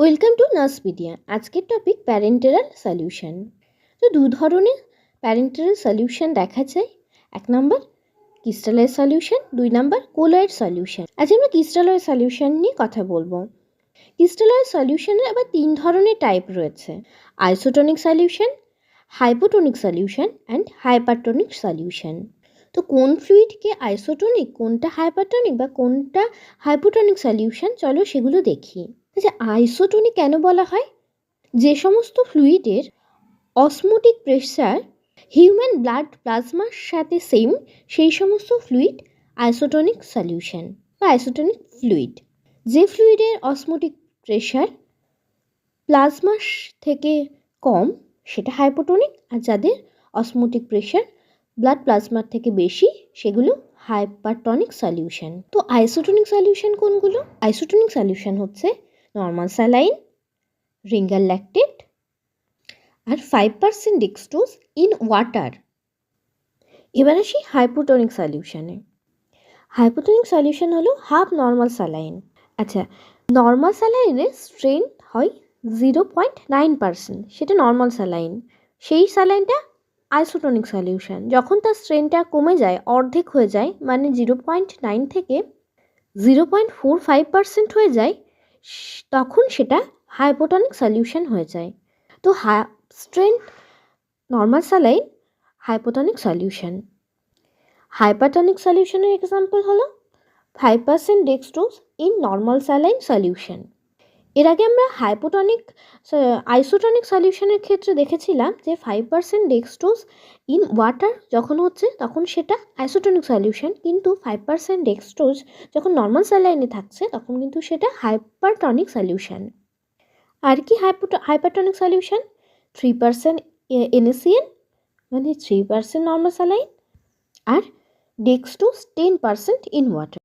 Welcome to নার্সপিডিয়া। আজকের topic parenteral solution. তো দু ধরনের প্যারেন্টেরাল সলিউশন দেখা যায়। এক নম্বর ক্রিস্টালয়েড সলিউশন, দুই নম্বর কোলয়েড সলিউশন। আজ আমরা ক্রিস্টালয়েড সলিউশন নিয়ে কথা বলবো। ক্রিস্টালয়েড সলিউশনের আবার তিন ধরনের টাইপ রয়েছে: isotonic solution, hypotonic solution and hypertonic solution. তো কোন ফ্লুইডকে আইসোটোনিক, কোনটা হাইপারটোনিক বা কোনটা হাইপোটোনিক সলিউশন, চলো সেগুলো দেখি। আচ্ছা, আইসোটোনিক কেন বলা হয়? যে সমস্ত ফ্লুইডের অসমোটিক প্রেসার হিউম্যান ব্লাড প্লাজমার সাথে সেম, সেই সমস্ত ফ্লুইড আইসোটোনিক সলিউশন বা আইসোটোনিক ফ্লুইড। যে ফ্লুইডের অসমোটিক প্রেসার প্লাজমার থেকে কম সেটা হাইপোটোনিক, আর যাদের অসমোটিক প্রেসার ব্লাড প্লাজমার থেকে বেশি সেগুলো হাইপারটনিক সলিউশন। তো আইসোটোনিক সলিউশন কোনগুলো? আইসোটোনিক সলিউশন হচ্ছে নর্মাল স্যালাইন, রিঙ্গার ল্যাকটেট আর 5% ডেক্সট্রোজ ইন ওয়াটার। এবার আসি হাইপোটোনিক সলিউশনে। হাইপোটোনিক সলিউশন হলো হাফ নর্মাল স্যালাইন। আচ্ছা, নর্মাল স্যালাইনের স্ট্রেংথ হয় 0.9%, সেটা নর্মাল স্যালাইন। সেই স্যালাইনটা আইসোটোনিক সলিউশন। যখন তার স্ট্রেংথটা কমে যায়, অর্ধেক হয়ে যায়, মানে 0.9 থেকে 0.45% হয়ে যায়, তখন সেটা হাইপোটোনিক সলিউশন হয়ে যায়। তো strength normal saline hypotonic solution. Hypertonic সলিউশনের এক্সাম্পল হলো 5% dextrose in normal saline solution. এর আগে আমরা আইসোটোনিক সলিউশনের ক্ষেত্রে দেখেছিলাম যে 5% ডেক্সট্রোজ ইন ওয়াটার যখন হচ্ছে তখন সেটা আইসোটোনিক সলিউশন, কিন্তু 5% ডেক্সট্রোজ যখন নর্মাল স্যালাইনে থাকছে তখন কিন্তু সেটা হাইপারটনিক সলিউশন। আর কি হাইপারটনিক সলিউশন? 3% NaCl মানে 3% নর্মাল স্যালাইন আর ডেক্সট্রোজ 10% ইন ওয়াটার।